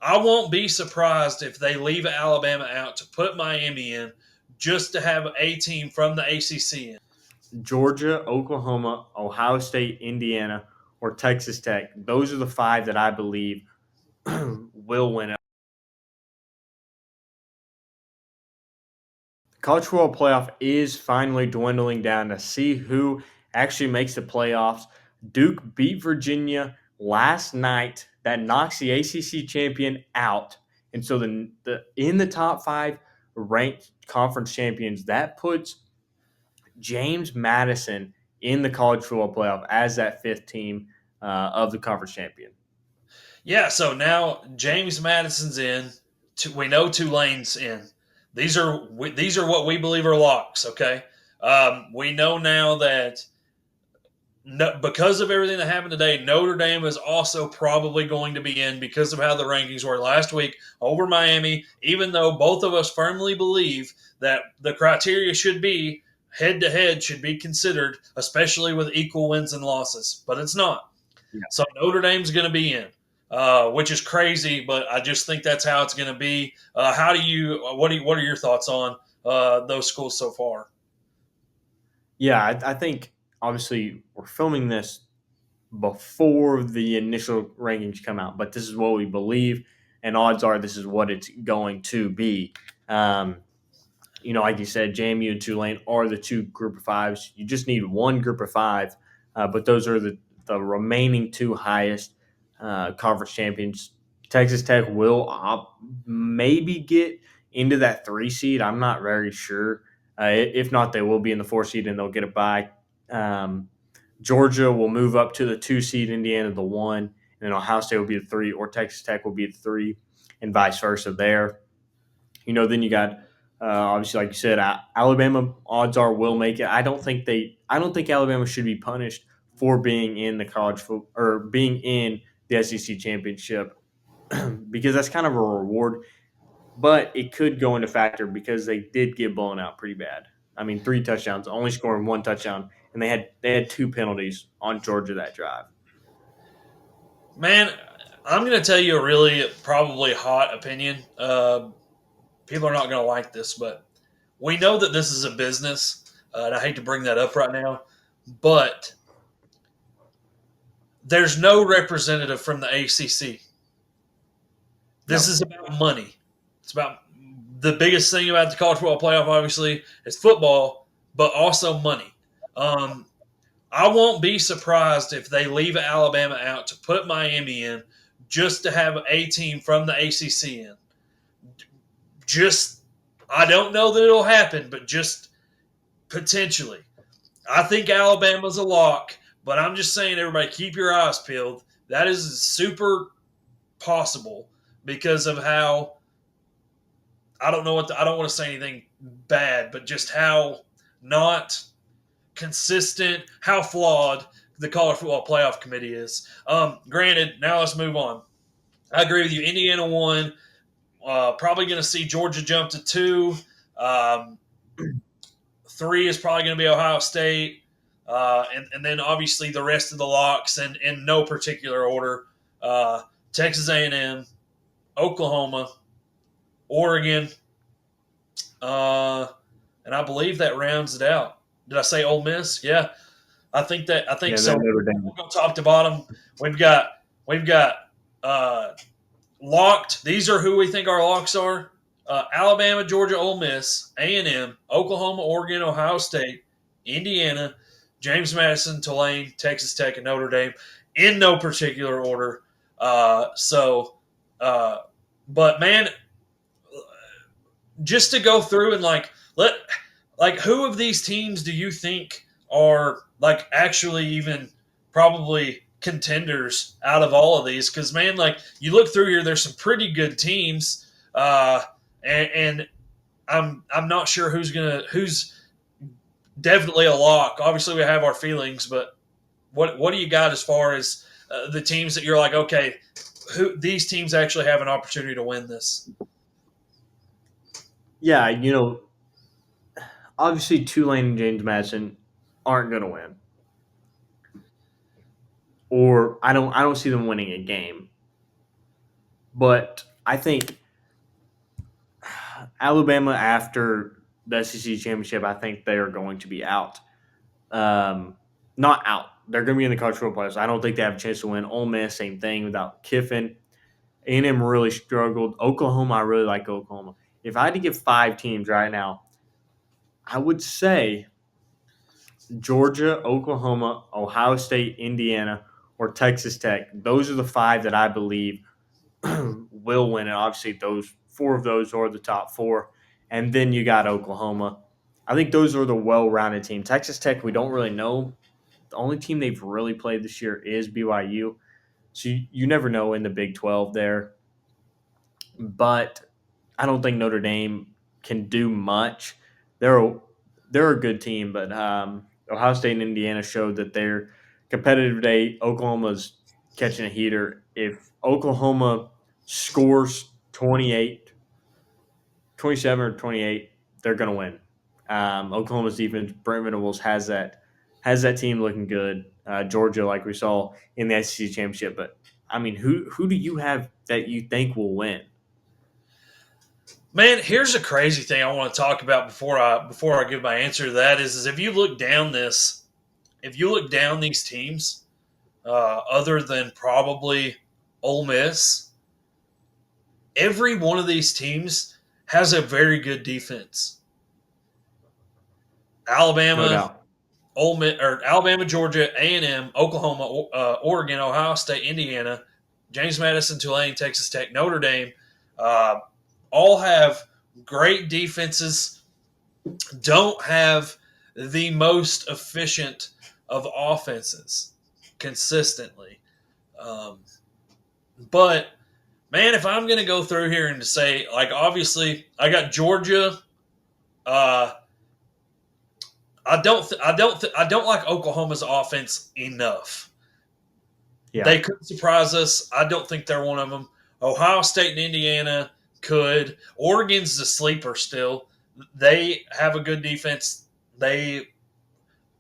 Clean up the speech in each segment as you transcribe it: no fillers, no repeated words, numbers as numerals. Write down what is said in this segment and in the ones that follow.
I won't be surprised if they leave Alabama out to put Miami in just to have a team from the ACC in. Georgia, Oklahoma, Ohio State, Indiana, or Texas Tech. Those are the five that I believe will win it. College football playoff is finally dwindling down to see who actually makes the playoffs. Duke beat Virginia last night. That knocks the ACC champion out, and so the in the top five ranked conference champions that puts James Madison in the college football playoff as that fifth team of the conference champion. Yeah, so now James Madison's in. We know Tulane's in. These are what we believe are locks. Okay, we know now that no, because of everything that happened today, Notre Dame is also probably going to be in because of how the rankings were last week over Miami. Even though both of us firmly believe that the criteria should be head to head should be considered, especially with equal wins and losses, but it's not. Yeah. So Notre Dame's going to be in, which is crazy, but I just think that's how it's going to be. How do you? What are your thoughts on those schools so far? Yeah, I think obviously we're filming this before the initial rankings come out, but this is what we believe, and odds are this is what it's going to be. Um, like you said, JMU and Tulane are the two group of fives. You just need one group of five, but those are the remaining two highest conference champions. Texas Tech will maybe get into that three seed. I'm not very sure. If not, they will be in the four seed and they'll get it by. Um, Georgia will move up to the two seed, Indiana the one, and then Ohio State will be the three, or Texas Tech will be the three, and vice versa there. Then you got obviously, like you said, Alabama odds are will make it. I don't think Alabama should be punished for being in the college football or being in the SEC championship because that's kind of a reward. But it could go into factor because they did get blown out pretty bad. I mean, three touchdowns, only scoring one touchdown, and they had two penalties on Georgia that drive. Man, I'm going to tell you a really probably hot opinion. People are not going to like this, but we know that this is a business, and I hate to bring that up right now, but there's no representative from the ACC. This No, is about money. It's about the biggest thing about the college football playoff, obviously, is football, but also money. Um, I won't be surprised if they leave Alabama out to put Miami in just to have a team from the ACC in. Just, I don't know that it'll happen, but just potentially. I think Alabama's a lock, but I'm just saying, everybody, keep your eyes peeled. That is super possible because of how I don't know I don't want to say anything bad, but just how not consistent, how flawed the college football playoff committee is. Granted, now let's move on. I agree with you. Indiana won. Probably going to see Georgia jump to two. Um, three is probably going to be Ohio State. And then obviously the rest of the locks and in no particular order. Texas A&M, Oklahoma, Oregon, uh, and I believe that rounds it out. Did I say Ole Miss? Yeah, I think yeah, so. that Notre Dame. We'll go top to bottom. We've got we've got uh, locked. These are who we think our locks are: Alabama, Georgia, Ole Miss, A&M, Oklahoma, Oregon, Ohio State, Indiana, James Madison, Tulane, Texas Tech, and Notre Dame, in no particular order. So, uh, but man, just to go through and who of these teams do you think are like actually even probably contenders out of all of these? Because man, like you look through here, there's some pretty good teams, and I'm not sure who's definitely a lock. Obviously, we have our feelings, but what do you got as far as the teams that you're like, okay, who these teams actually have an opportunity to win this? Yeah, obviously Tulane and James Madison aren't going to win, or I don't see them winning a game. But I think Alabama after the SEC championship, I think they are going to be out. Not out. They're going to be in the college football playoffs. I don't think they have a chance to win. Ole Miss, same thing without Kiffin. A&M really struggled. Oklahoma, I really like Oklahoma. If I had to give 5 teams right now, I would say Georgia, Oklahoma, Ohio State, Indiana, or Texas Tech. Those are the 5 that I believe will win. And obviously, those 4 of those are the top 4. And then you got Oklahoma. I think those are the well-rounded team. Texas Tech, we don't really know. The only team they've really played this year is BYU. So you never know in the Big 12 there. But I don't think Notre Dame can do much. They're a good team, but Ohio State and Indiana showed that they're competitive today. Oklahoma's catching a heater. If Oklahoma scores 28, 27 or 28, they're going to win. Oklahoma's defense, Brent Venables has that team looking good. Georgia, like we saw in the SEC championship, but I mean, who do you have that you think will win? Man, here's a crazy thing I want to talk about before I give my answer to that is if you look down these teams, other than probably Ole Miss, every one of these teams has a very good defense. No Alabama, doubt. Ole Miss, or Alabama, Georgia, A&M, Oklahoma, Oregon, Ohio State, Indiana, James Madison, Tulane, Texas Tech, Notre Dame, uh, all have great defenses. Don't have the most efficient of offenses consistently. Um, but man, if I'm going to go through here and to say, like, obviously, I got Georgia. Uh, I don't like Oklahoma's offense enough. Yeah. They could surprise us. I don't think they're one of them. Ohio State and Indiana could. Oregon's the sleeper still. They have a good defense. They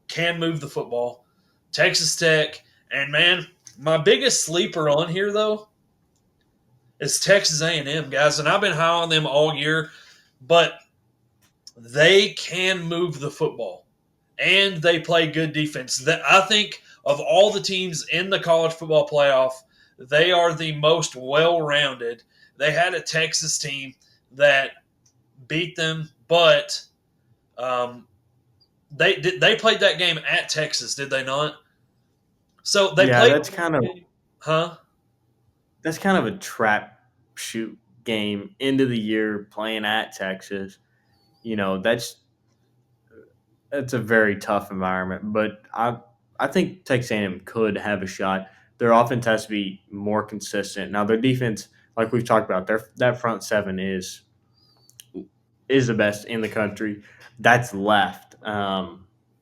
can move the football. Texas Tech, and man, my biggest sleeper on here though is Texas A&M, guys, and I've been high on them all year, but they can move the football and they play good defense. That I think of all the teams in the college football playoff, they are the most well-rounded. They had a Texas team that beat them, but um, they played that game at Texas, did they not? So they Yeah, played, huh? that's kind of a trap shoot game into the year playing at Texas. You know, that's a very tough environment, but I think Texas A&M could have a shot. Their offense has to be more consistent. Now their defense, like we've talked about, their that front seven is the best in the country. That's left.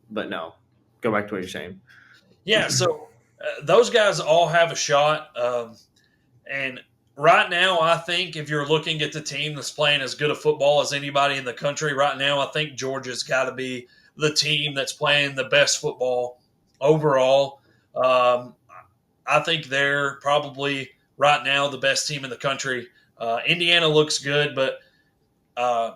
But no, go back to what you're saying. Yeah, so those guys all have a shot. And right now, I think if you're looking at the team that's playing as good a football as anybody in the country right now, I think Georgia's got to be the team that's playing the best football overall. Um, I think they're probably right now the best team in the country. Indiana looks good, but uh,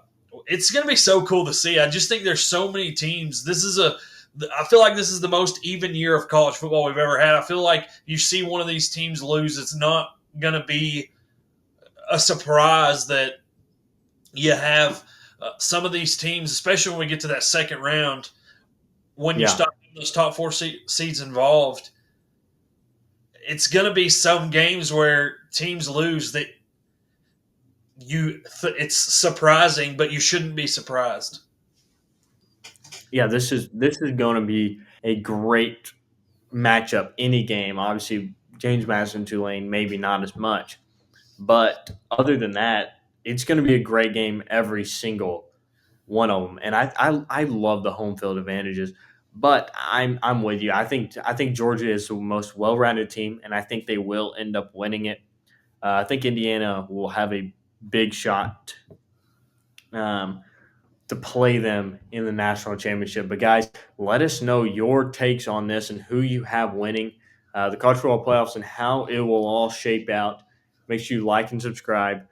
it's going to be so cool to see. I just think there's so many teams. I feel like this is the most even year of college football we've ever had. I feel like you see one of these teams lose, it's not going to be a surprise that you have some of these teams, especially when we get to that second round, when you Yeah, start those top four seeds involved. It's going to be some games where teams lose that it's surprising, but you shouldn't be surprised. yeah. This is going to be a great matchup. Any game, obviously, James Madison, Tulane, maybe not as much, but other than that, it's going to be a great game every single one of them. And I love the home field advantages. But I'm with you. I think Georgia is the most well rounded team, and I think they will end up winning it. I think Indiana will have a big shot um, to play them in the national championship. But guys, let us know your takes on this and who you have winning the college football playoffs and how it will all shape out. Make sure you like and subscribe.